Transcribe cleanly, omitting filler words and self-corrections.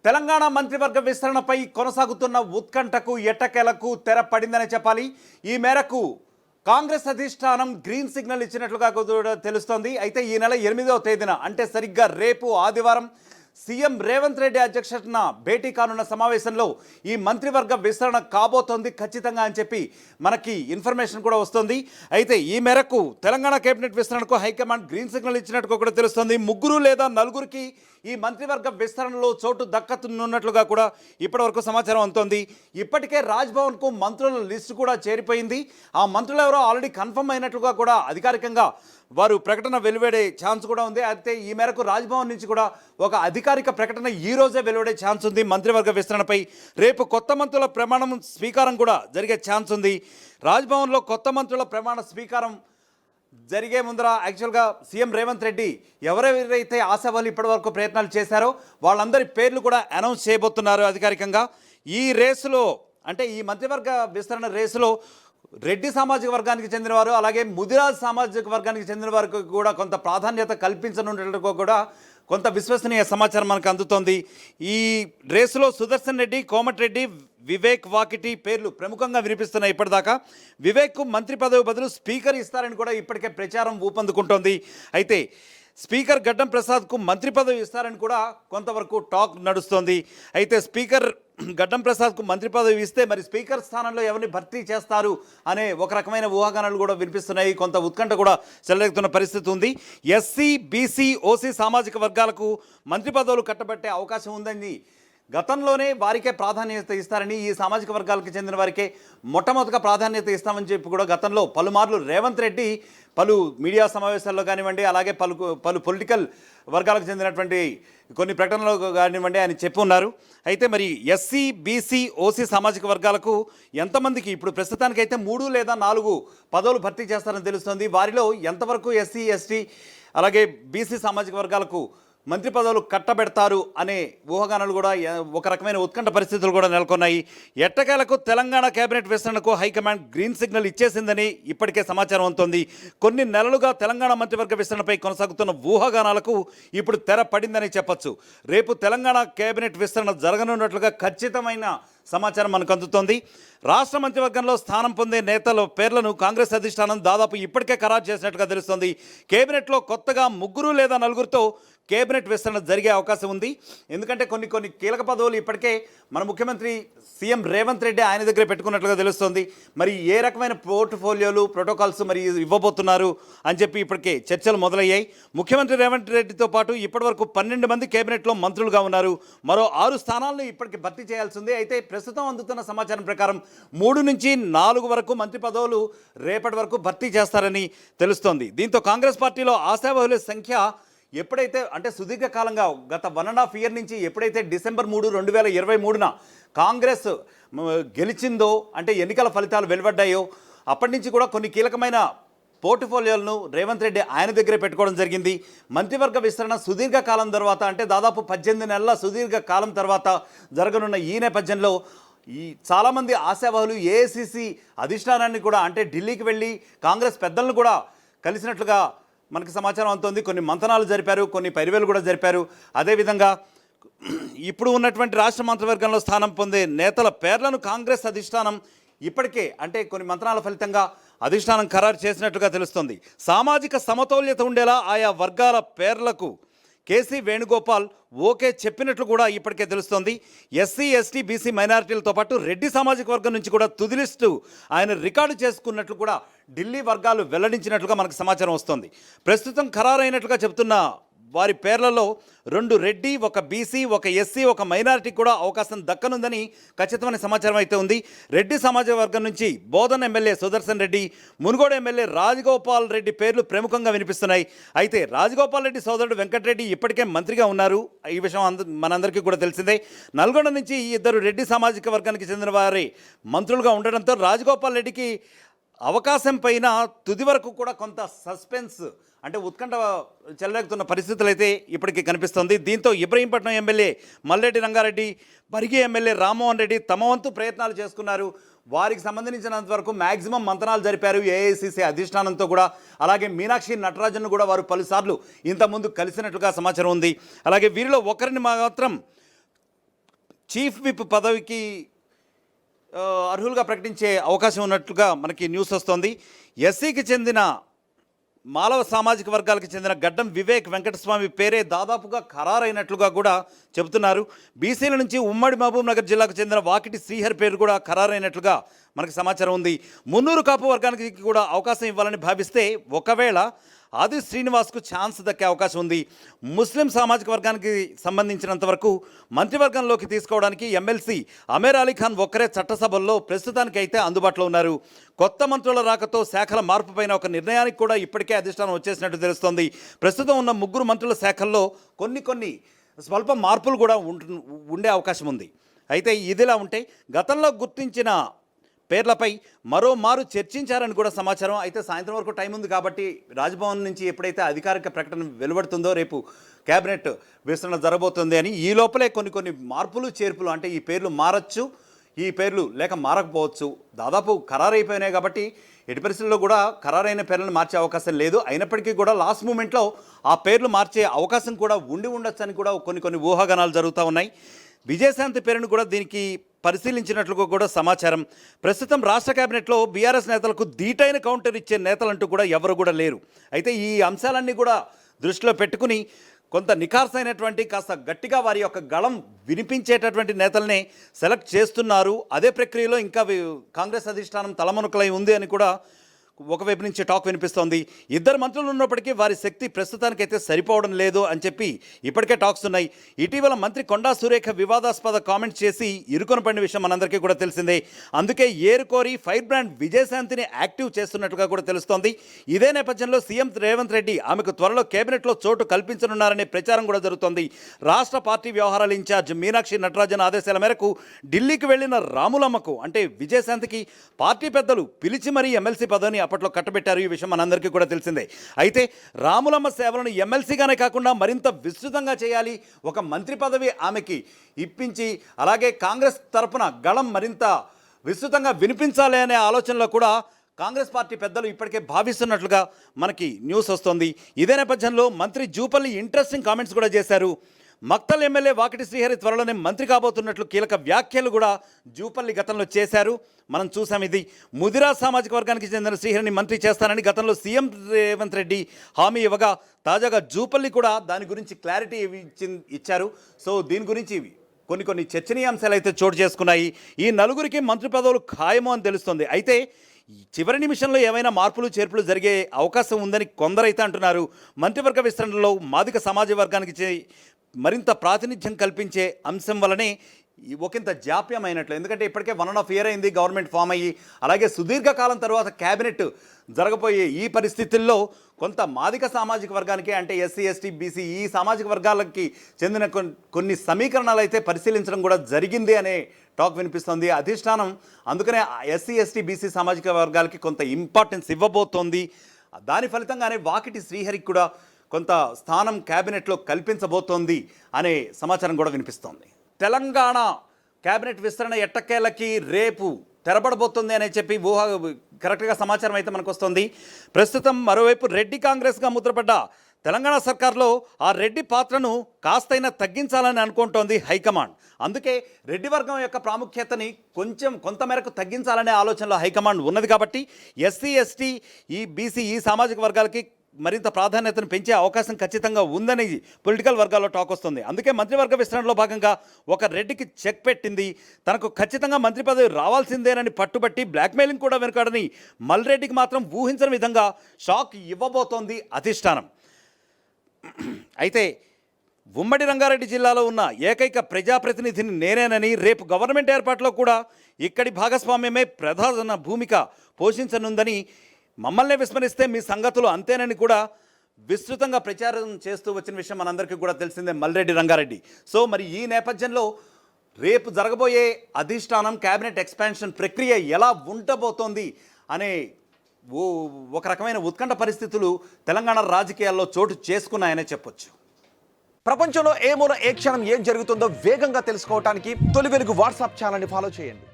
తెలంగాణ మంత్రివర్గ విస్తరణపై కొనసాగుతున్న ఉత్కంఠకు ఎట్టకేలకు తెర పడిందని చెప్పాలి. ఈ మేరకు కాంగ్రెస్ అధిష్టానం గ్రీన్ సిగ్నల్ ఇచ్చినట్లుగా కూడా తెలుస్తోంది. అయితే ఈ నెల 8వ తేదీన అంటే సరిగ్గా రేపు ఆదివారం సీఎం రేవంత్ రెడ్డి అధ్యక్షతన భేటీ కానున్న సమావేశంలో ఈ మంత్రివర్గ విస్తరణ కాబోతోంది ఖచ్చితంగా అని చెప్పి మనకి ఇన్ఫర్మేషన్ కూడా వస్తుంది. అయితే ఈ మేరకు తెలంగాణ కేబినెట్ విస్తరణకు హైకమాండ్ గ్రీన్ సిగ్నల్ ఇచ్చినట్టుగా కూడా తెలుస్తుంది. 3 లేదా 4కి ఈ మంత్రివర్గ విస్తరణలో చోటు దక్కనున్నట్లుగా కూడా ఇప్పటివరకు సమాచారం అందుతోంది. ఇప్పటికే రాజ్భవన్కు మంత్రుల లిస్టు కూడా చేరిపోయింది. ఆ మంత్రులు ఎవరో ఆల్రెడీ కన్ఫర్మ్ అయినట్లుగా కూడా అధికారికంగా వారు ప్రకటన వెలువడే ఛాన్స్ కూడా ఉంది. అయితే ఈ మేరకు రాజ్భవన్ నుంచి కూడా ఒక అధికారిక ప్రకటన ఈ రోజే వెలువడే ఛాన్స్ ఉంది. మంత్రివర్గ విస్తరణపై రేపు కొత్త మంత్రుల ప్రమాణం స్వీకారం కూడా జరిగే ఛాన్స్ ఉంది. రాజ్భవన్లో కొత్త మంత్రుల ప్రమాణ స్వీకారం జరిగే ముందర యాక్చువల్గా సీఎం రేవంత్ రెడ్డి ఎవరెవరైతే ఆశావాళ్ళు ఇప్పటివరకు ప్రయత్నాలు చేశారో వాళ్ళందరి పేర్లు కూడా అనౌన్స్ చేయబోతున్నారు అధికారికంగా. ఈ రేసులో అంటే ఈ మంత్రివర్గ విస్తరణ రేసులో రెడ్డి సామాజిక వర్గానికి చెందినవారు అలాగే ముదిరాజ్ సామాజిక వర్గానికి చెందిన వారికి కూడా కొంత ప్రాధాన్యత కల్పించనున్నట్లుగా కూడా కొంత విశ్వసనీయ సమాచారం మనకు అందుతోంది. ఈ రేసులో సుదర్శన్ రెడ్డి, కోమటిరెడ్డి, వివేక్ వాకిటి పేర్లు ప్రముఖంగా వినిపిస్తున్నాయి. ఇప్పటిదాకా వివేక్కు మంత్రి పదవి బదులు స్పీకర్ ఇస్తారని కూడా ఇప్పటికే ప్రచారం ఊపందుకుంటోంది. అయితే స్పీకర్ గడ్డం ప్రసాద్కు మంత్రి పదవి ఇస్తారని కూడా కొంతవరకు టాక్ నడుస్తోంది. అయితే స్పీకర్ గడ్డం ప్రసాద్కు మంత్రి పదవి ఇస్తే మరి స్పీకర్ స్థానంలో ఎవరిని భర్తీ చేస్తారు అనే ఒక రకమైన ఊహాగానాలు కూడా వినిపిస్తున్నాయి. కొంత ఉత్కంఠ కూడా చెలరేగుతున్న పరిస్థితి ఉంది. ఎస్సీ, బీసీ, ఓసీ సామాజిక వర్గాలకు మంత్రి పదవులు కట్టబెట్టే అవకాశం ఉందని గతంలోనే వారికే ప్రాధాన్యత ఇస్తారని, ఈ సామాజిక వర్గాలకు చెందిన వారికే మొట్టమొదటిగా ప్రాధాన్యత ఇస్తామని చెప్పి కూడా గతంలో పలుమార్లు రేవంత్ రెడ్డి పలు మీడియా సమావేశాల్లో కానివ్వండి అలాగే పలు పొలిటికల్ వర్గాలకు చెందినటువంటి కొన్ని ప్రకటనలు కానివ్వండి ఆయన చెప్పి ఉన్నారు. అయితే మరి ఎస్సీ, బీసీ, ఓసీ సామాజిక వర్గాలకు ఎంతమందికి ఇప్పుడు ప్రస్తుతానికైతే 3 లేదా 4 పదవులు భర్తీ చేస్తారని తెలుస్తుంది. వారిలో ఎంతవరకు ఎస్సీ, ఎస్టీ అలాగే బీసీ సామాజిక వర్గాలకు మంత్రి పదవులు కట్టబెడతారు అనే ఊహాగానాలు కూడా ఒక రకమైన ఉత్కంఠ పరిస్థితులు కూడా నెలకొన్నాయి. ఎట్టకేలకు తెలంగాణ కేబినెట్ విస్తరణకు హైకమాండ్ గ్రీన్ సిగ్నల్ ఇచ్చేసిందని ఇప్పటికే సమాచారం అందుతోంది. కొన్ని నెలలుగా తెలంగాణ మంత్రివర్గ విస్తరణపై కొనసాగుతున్న ఊహాగానాలకు ఇప్పుడు తెర పడిందని చెప్పొచ్చు. రేపు తెలంగాణ కేబినెట్ విస్తరణ జరగనున్నట్లుగా ఖచ్చితమైన సమాచారం మనకు అందుతోంది. రాష్ట్ర మంత్రివర్గంలో స్థానం పొందే నేతల పేర్లను కాంగ్రెస్ అధిష్టానం దాదాపు ఇప్పటికే ఖరారు చేసినట్టుగా తెలుస్తోంది. కేబినెట్లో కొత్తగా 3 లేదా 4తో కేబినెట్ విస్తరణ జరిగే అవకాశం ఉంది. ఎందుకంటే కొన్ని కీలక పదవులు ఇప్పటికే మన ముఖ్యమంత్రి సీఎం రేవంత్ రెడ్డి ఆయన దగ్గరే పెట్టుకున్నట్లుగా తెలుస్తోంది. మరి ఏ రకమైన పోర్ట్ఫోలియోలు, ప్రోటోకాల్స్ మరి ఇవ్వబోతున్నారు అని చెప్పి ఇప్పటికే చర్చలు మొదలయ్యాయి. ముఖ్యమంత్రి రేవంత్ రెడ్డితో పాటు ఇప్పటివరకు 12 మంది కేబినెట్లో మంత్రులుగా ఉన్నారు. మరో 6 స్థానాలను ఇప్పటికి భర్తీ చేయాల్సి ఉంది. అయితే ప్రస్తుతం అందుతున్న సమాచారం ప్రకారం 3 నుంచి 4 వరకు మంత్రి పదవులు రేపటి వరకు భర్తీ చేస్తారని తెలుస్తోంది. దీంతో కాంగ్రెస్ పార్టీలో ఆశావాహుల సంఖ్య ఎప్పుడైతే అంటే సుదీర్ఘకాలంగా గత 1.5 ఇయర్ నుంచి ఎప్పుడైతే డిసెంబర్ 3, 2023న కాంగ్రెస్ గెలిచిందో అంటే ఎన్నికల ఫలితాలు వెలువడ్డాయో అప్పటి నుంచి కూడా కొన్ని కీలకమైన పోర్ట్ఫోలియోలను రేవంత్ రెడ్డి ఆయన దగ్గరే పెట్టుకోవడం జరిగింది. మంత్రివర్గ విస్తరణ సుదీర్ఘకాలం తర్వాత అంటే దాదాపు 18 నెలల సుదీర్ఘకాలం తర్వాత జరగనున్న ఈ నేపథ్యంలో చాలామంది ఆశావాహులు ఏఐసిసి అధిష్టానాన్ని కూడా అంటే ఢిల్లీకి వెళ్ళి కాంగ్రెస్ పెద్దలను కూడా కలిసినట్లుగా మనకి సమాచారం అందుతోంది. కొన్ని మంతనాలు జరిపారు, కొన్ని పరివేలు కూడా జరిపారు. అదేవిధంగా ఇప్పుడు ఉన్నటువంటి రాష్ట్ర మంత్రివర్గంలో స్థానం పొందే నేతల పేర్లను కాంగ్రెస్ అధిష్టానం ఇప్పటికే అంటే కొన్ని మంత్రాల ఫలితంగా అధిష్టానం ఖరారు చేసినట్లుగా తెలుస్తుంది. సామాజిక సమతౌల్యత ఉండేలా ఆయా వర్గాల పేర్లకు కేసీ వేణుగోపాల్ ఓకే చెప్పినట్లు కూడా ఇప్పటికే తెలుస్తోంది. ఎస్సీ, ఎస్టీ, బీసీ మైనారిటీలతో పాటు రెడ్డి సామాజిక వర్గం నుంచి కూడా తుది లిస్టు ఆయన రికార్డు చేసుకున్నట్లు కూడా ఢిల్లీ వర్గాలు వెల్లడించినట్లుగా మనకు సమాచారం వస్తుంది. ప్రస్తుతం ఖరారైనట్లుగా చెబుతున్న వారి పేర్లలో 2 రెడ్డి, 1 బీసీ, 1 ఎస్సీ, 1 మైనారిటీ కూడా అవకాశం దక్కనుందని ఖచ్చితమైన సమాచారం అయితే ఉంది. రెడ్డి సామాజిక వర్గం నుంచి బోధన్ ఎమ్మెల్యే సుదర్శన్ రెడ్డి, మునుగోడు ఎమ్మెల్యే రాజగోపాల్ రెడ్డి పేర్లు ప్రముఖంగా వినిపిస్తున్నాయి. అయితే రాజగోపాల్ రెడ్డి సోదరుడు వెంకటరెడ్డి ఇప్పటికే మంత్రిగా ఉన్నారు. ఈ విషయం మనందరికీ కూడా తెలిసిందే. నల్గొండ నుంచి ఈ 2 రెడ్డి సామాజిక వర్గానికి చెందిన వారి మంత్రులుగా ఉండడంతో రాజగోపాల్ రెడ్డికి అవకాశం పైన తుది వరకు కూడా కొంత సస్పెన్స్ అంటే ఉత్కంఠ చెలరేగుతున్న పరిస్థితులు అయితే ఇప్పటికీ కనిపిస్తుంది. దీంతో ఇబ్రహీంపట్నం ఎమ్మెల్యే మల్లెడ్డి రంగారెడ్డి, బరిగి ఎమ్మెల్యే రామ్మోహన్ రెడ్డి తమ వంతు ప్రయత్నాలు చేసుకున్నారు. వారికి సంబంధించినంత వరకు మ్యాక్సిమం మంతనాలు జరిపారు ఏఐసిసి అధిష్టానంతో కూడా. అలాగే మీనాక్షి నటరాజన్ను కూడా వారు పలుసార్లు ఇంతకుముందు కలిసినట్లుగా సమాచారం ఉంది. అలాగే వీరిలో ఒకరిని మాత్రం చీఫ్ విప్ పదవికి అర్హులుగా ప్రకటించే అవకాశం ఉన్నట్లుగా మనకి న్యూస్ వస్తోంది. ఎస్సీకి చెందిన మాలవ సామాజిక వర్గాలకు చెందిన గడ్డం వివేక్ వెంకటస్వామి పేరే దాదాపుగా ఖరారైనట్లుగా కూడా చెబుతున్నారు. బీసీల నుంచి ఉమ్మడి మహబూబ్ నగర్ జిల్లాకు చెందిన వాకిటి శ్రీహరి పేరు కూడా ఖరారైనట్లుగా మనకి సమాచారం ఉంది. మున్నూరు కాపు వర్గానికి కూడా అవకాశం ఇవ్వాలని భావిస్తే ఒకవేళ ఆది శ్రీనివాస్కు ఛాన్స్ దక్కే అవకాశం ఉంది. ముస్లిం సామాజిక వర్గానికి సంబంధించినంత వరకు మంత్రివర్గంలోకి తీసుకోవడానికి ఎమ్మెల్సీ అమీర్ అలీ ఖాన్ ఒక్కరే చట్టసభల్లో ప్రస్తుతానికి అయితే అందుబాటులో ఉన్నారు. కొత్త మంత్రుల రాకతో శాఖల మార్పు పైన ఒక నిర్ణయానికి కూడా ఇప్పటికే అధిష్టానం వచ్చేసినట్టు తెలుస్తోంది. ప్రస్తుతం ఉన్న ముగ్గురు మంత్రుల శాఖల్లో కొన్ని స్వల్ప మార్పులు కూడా ఉండే అవకాశం ఉంది. అయితే ఇదిలా ఉంటే గతంలో గుర్తించిన పేర్లపై మరోమారు చర్చించారని కూడా సమాచారం. అయితే సాయంత్రం వరకు టైం ఉంది కాబట్టి రాజ్భవన్ నుంచి ఎప్పుడైతే అధికారిక ప్రకటన వెలువడుతుందో రేపు కేబినెట్ విస్తరణ జరగబోతుంది అని ఈ లోపలే కొన్ని మార్పులు చేర్పులు అంటే ఈ పేర్లు మారచ్చు, ఈ పేర్లు లేక మారకపోవచ్చు. దాదాపు ఖరారైపోయినాయి కాబట్టి ఎట్టి పరిస్థితుల్లో కూడా ఖరారైన పేర్లను మార్చే అవకాశం లేదు. అయినప్పటికీ కూడా లాస్ట్ మూమెంట్లో ఆ పేర్లు మార్చే అవకాశం కూడా ఉండొచ్చు అని కూడా కొన్ని ఊహాగానాలు జరుగుతూ ఉన్నాయి. విజయశాంతి పేరును కూడా దీనికి పరిశీలించినట్లుగా కూడా సమాచారం. ప్రస్తుతం రాష్ట్ర కేబినెట్లో బీఆర్ఎస్ నేతలకు ధీటైన కౌంటర్ ఇచ్చే నేతలంటూ కూడా ఎవరు కూడా లేరు. అయితే ఈ అంశాలన్నీ కూడా దృష్టిలో పెట్టుకుని కొంత నిఖార్సైనటువంటి కాస్త గట్టిగా వారి యొక్క గళం వినిపించేటటువంటి నేతల్ని సెలెక్ట్ చేస్తున్నారు. అదే ప్రక్రియలో ఇంకా కాంగ్రెస్ అధిష్టానం తలమునకలై ఉంది అని కూడా ఒకవైపు నుంచి టాక్ వినిపిస్తోంది. ఇద్దరు మంత్రులు ఉన్నప్పటికీ వారి శక్తి ప్రస్తుతానికైతే సరిపోవడం లేదు అని చెప్పి ఇప్పటికే టాక్స్ ఉన్నాయి. ఇటీవల మంత్రి కొండా సురేఖ వివాదాస్పద కామెంట్స్ చేసి ఇరుకొని పడిన విషయం మనందరికీ కూడా తెలిసిందే. అందుకే ఏరుకోరి ఫైర్ బ్రాండ్ విజయశాంతిని యాక్టివ్ చేస్తున్నట్టుగా కూడా తెలుస్తోంది. ఇదే నేపథ్యంలో సీఎం రేవంత్ రెడ్డి ఆమెకు త్వరలో కేబినెట్లో చోటు కల్పించనున్నారనే ప్రచారం కూడా జరుగుతోంది. రాష్ట్ర పార్టీ వ్యవహారాల ఇన్ఛార్జ్ మీనాక్షి నటరాజన్ ఆదేశాల మేరకు ఢిల్లీకి వెళ్లిన రాములమ్మకు అంటే విజయశాంతికి పార్టీ పెద్దలు పిలిచి మరీ ఎమ్మెల్సీ పదవిని అప్పట్లో కట్టబెట్టారు. ఈ విషయం మనందరికీ కూడా తెలిసిందే. అయితే రాములమ్మ సేవలను ఎమ్మెల్సీగానే కాకుండా మరింత విస్తృతంగా చేయాలి, ఒక మంత్రి పదవి ఆమెకి ఇప్పించి అలాగే కాంగ్రెస్ తరఫున గళం మరింత విస్తృతంగా వినిపించాలి అనే ఆలోచనలో కూడా కాంగ్రెస్ పార్టీ పెద్దలు ఇప్పటికే భావిస్తున్నట్లుగా మనకి న్యూస్ వస్తోంది. ఇదే నేపథ్యంలో మంత్రి జూపల్లి ఇంట్రెస్టింగ్ కామెంట్స్ కూడా చేశారు. మక్తల్ ఎమ్మెల్యే వాకిటి శ్రీహరి త్వరలోనే మంత్రి కాబోతున్నట్లు కీలక వ్యాఖ్యలు కూడా జూపల్లి గతంలో చేశారు. మనం చూసాం. ఇది ముదిరా సామాజిక వర్గానికి చెందిన శ్రీహరిని మంత్రి చేస్తానని గతంలో సీఎం రేవంత్ రెడ్డి హామీ ఇవ్వగా తాజాగా జూపల్లి కూడా దాని గురించి క్లారిటీ ఇచ్చారు. సో దీని గురించి కొన్ని చర్చనీయాంశాలు అయితే చోటు చేసుకున్నాయి. ఈ నలుగురికి మంత్రి పదవులు ఖాయమో అని తెలుస్తుంది. అయితే చివరి నిమిషంలో ఏమైనా మార్పులు చేర్పులు జరిగే అవకాశం ఉందని కొందరైతే అంటున్నారు. మంత్రివర్గ విస్తరణలో మాదిక సమాజ వర్గానికి మరింత ప్రాతినిధ్యం కల్పించే అంశం వల్లనే ఒకంత జాప్యం అయినట్లు. ఎందుకంటే ఇప్పటికే 1.5 year అయింది గవర్నమెంట్ ఫామ్ అయ్యి, అలాగే సుదీర్ఘకాలం తర్వాత క్యాబినెట్ జరగబోయే ఈ పరిస్థితుల్లో కొంత మాదిక సామాజిక వర్గానికి అంటే ఎస్సీ ఎస్టీ బీసీ ఈ సామాజిక వర్గాలకి చెందిన కొన్ని సమీకరణాలు అయితే పరిశీలించడం కూడా జరిగింది అనే టాక్ వినిపిస్తుంది. అధిష్టానం అందుకనే ఎస్సీ ఎస్టీ బీసీ సామాజిక వర్గాలకి కొంత ఇంపార్టెన్స్ ఇవ్వబోతోంది. దాని ఫలితంగానే వాకిటి శ్రీహరికి కూడా కొంత స్థానం క్యాబినెట్లో కల్పించబోతోంది అనే సమాచారం కూడా వినిపిస్తోంది. తెలంగాణ క్యాబినెట్ విస్తరణ ఎట్టకేలకి రేపు తెరపడబోతుంది అని చెప్పి కరెక్ట్గా సమాచారం అయితే మనకు వస్తుంది. ప్రస్తుతం మరోవైపు రెడ్డి కాంగ్రెస్గా ముద్రపడ్డ తెలంగాణ సర్కార్లో ఆ రెడ్డి పాత్రను కాస్తైనా తగ్గించాలని అనుకుంటోంది హైకమాండ్. అందుకే రెడ్డి వర్గం యొక్క ప్రాముఖ్యతని కొంతమేరకు తగ్గించాలనే ఆలోచనలో హైకమాండ్ ఉన్నది. కాబట్టి ఎస్సీ ఎస్టీ ఈ బీసీ ఈ సామాజిక వర్గాలకి మరింత ప్రాధాన్యతను పెంచే అవకాశం ఖచ్చితంగా ఉందని పొలిటికల్ వర్గాల్లో టాక్ వస్తుంది. అందుకే మంత్రివర్గ విస్తరణలో భాగంగా ఒక రెడ్డికి చెక్ పెట్టింది. తనకు ఖచ్చితంగా మంత్రి పదవి రావాల్సిందేనని పట్టుబట్టి బ్లాక్మెయిలింగ్ కూడా వెనుకాడని మల్రెడ్డికి మాత్రం ఊహించని విధంగా షాక్ ఇవ్వబోతోంది అధిష్టానం. అయితే ఉమ్మడి రంగారెడ్డి జిల్లాలో ఉన్న ఏకైక ప్రజాప్రతినిధిని నేనేనని రేపు గవర్నమెంట్ ఏర్పాటులో కూడా ఇక్కడి భాగస్వామ్యమే ప్రధాన భూమిక పోషించనుందని, మమ్మల్ని విస్మరిస్తే మీ సంగతులు అంతేనని కూడా విస్తృతంగా ప్రచారం చేస్తూ వచ్చిన విషయం మనందరికీ కూడా తెలిసిందే మల్రెడ్డి రంగారెడ్డి. సో మరి ఈ నేపథ్యంలో రేపు జరగబోయే అధిష్టానం క్యాబినెట్ ఎక్స్పాన్షన్ ప్రక్రియ ఎలా ఉండబోతోంది అనే ఒక రకమైన ఉత్కంఠ పరిస్థితులు తెలంగాణ రాజకీయాల్లో చోటు చేసుకున్నాయనే చెప్పొచ్చు. ప్రపంచంలో ఏ మూల ఏ క్షణం ఏం జరుగుతుందో వేగంగా తెలుసుకోవడానికి తొలి వెలుగు వాట్సాప్ ఛానల్ని ఫాలో చేయండి.